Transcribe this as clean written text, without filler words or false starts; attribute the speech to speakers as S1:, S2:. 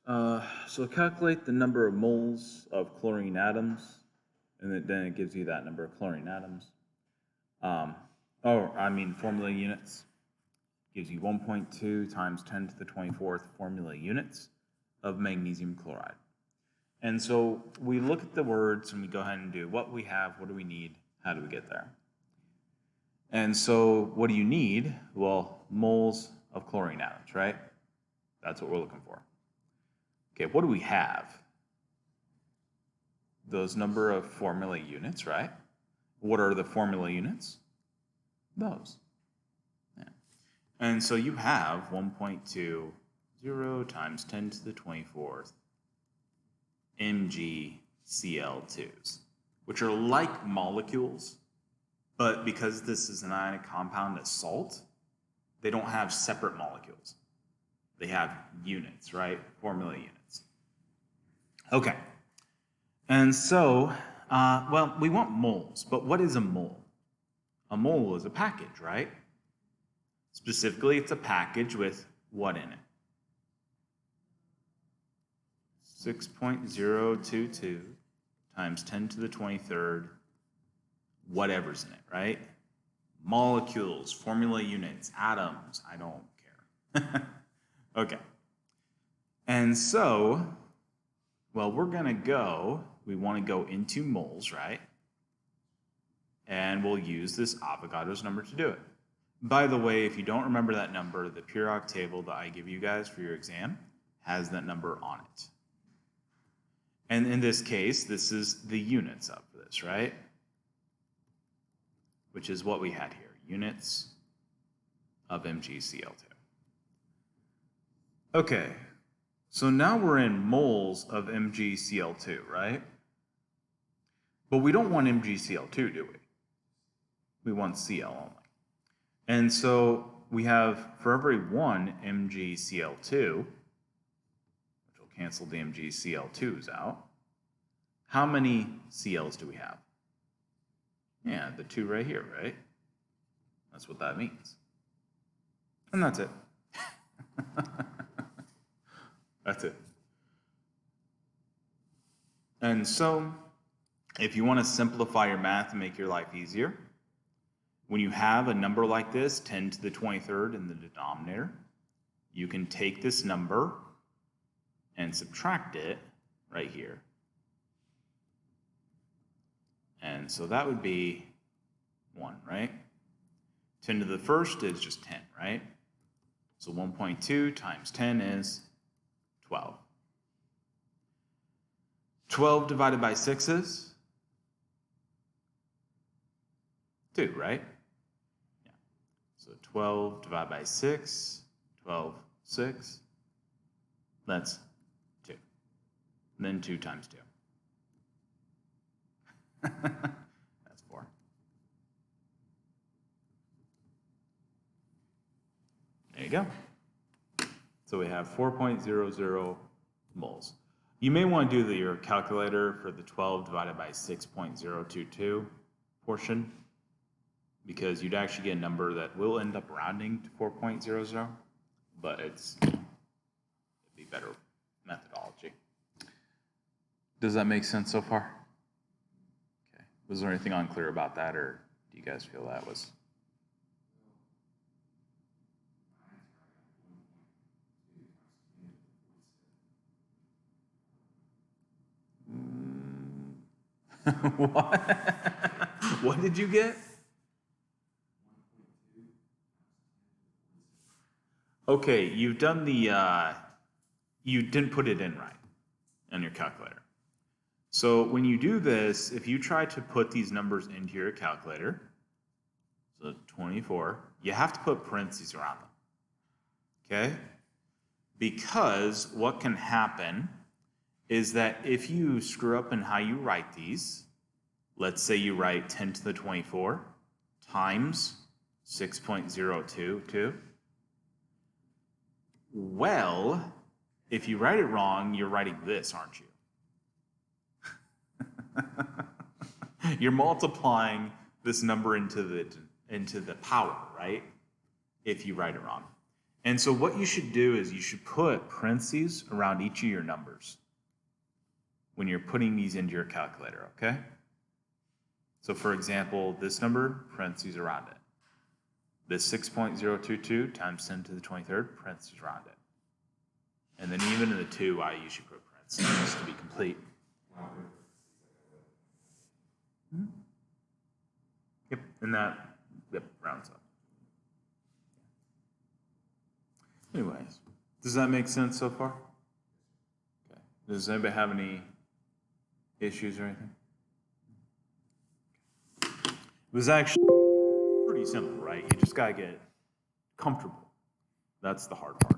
S1: So calculate the number of moles of chlorine atoms, and then it gives you that number of chlorine atoms. Formula units. Gives you 1.2 times 10 to the 24th formula units of magnesium chloride. And so we look at the words and we go ahead and do what we have, what do we need, how do we get there? And so what do you need? Well, moles of chlorine atoms, right? That's what we're looking for. Okay, what do we have? Those number of formula units, right? What are the formula units? Those. Yeah. And so you have 1.20 times 10 to the 24th MgCl2s, which are like molecules, but because this is an ionic compound that's salt, they don't have separate molecules. They have units, right? Formula units. Okay. And so, we want moles, but what is a mole? A mole is a package, right? Specifically, it's a package with what in it? 6.022 times 10 to the 23rd, whatever's in it, right? Molecules, formula units, atoms, I don't care. Okay. And so, well, we want to go into moles, right? And we'll use this Avogadro's number to do it. By the way, if you don't remember that number, the periodic table that I give you guys for your exam has that number on it. And in this case, this is the units of this, right? Which is what we had here, units of MgCl2. Okay, so now we're in moles of MgCl2, right? But we don't want MgCl2, do we? We want Cl only. And so we have, for every one MgCl2, which will cancel the MgCl2s out, how many Cl's do we have? Yeah, the two right here, right? That's what that means. And that's it. That's it. And so, if you want to simplify your math and make your life easier, when you have a number like this, 10 to the 23rd in the denominator, you can take this number and subtract it right here. And so that would be 1, right? 10 to the first is just 10, right? So 1.2 times 10 is 12. 12 divided by 6 is 2, right? Yeah. So 12 divided by 6, 12, 6, that's 2. And then 2 times 2. That's 4. There you go. So we have 4.00 moles. You may want to do your calculator for the 12 divided by 6.022 portion, because you'd actually get a number that will end up rounding to 4.00, but it'd be better methodology. Does that make sense so far? Okay. Was there anything unclear about that, or do you guys feel that was? What? What did you get? Okay, you've done the, you didn't put it in right on your calculator. So when you do this, if you try to put these numbers into your calculator, so 24, you have to put parentheses around them, okay? Because what can happen is that if you screw up in how you write these, let's say you write 10 to the 24 times 6.022, well, if you write it wrong, you're writing this, aren't you? You're multiplying this number into the power, right? If you write it wrong. And so what you should do is you should put parentheses around each of your numbers when you're putting these into your calculator, okay? So for example, this number, parentheses around it. This 6.022 times 10 to the 23rd, parentheses around it. And then even in the 2, I usually put parentheses just to be complete. Yep, and that rounds up. Anyways, does that make sense so far? Okay. Does anybody have any issues or anything? It was actually pretty simple, right? You just gotta get comfortable. That's the hard part.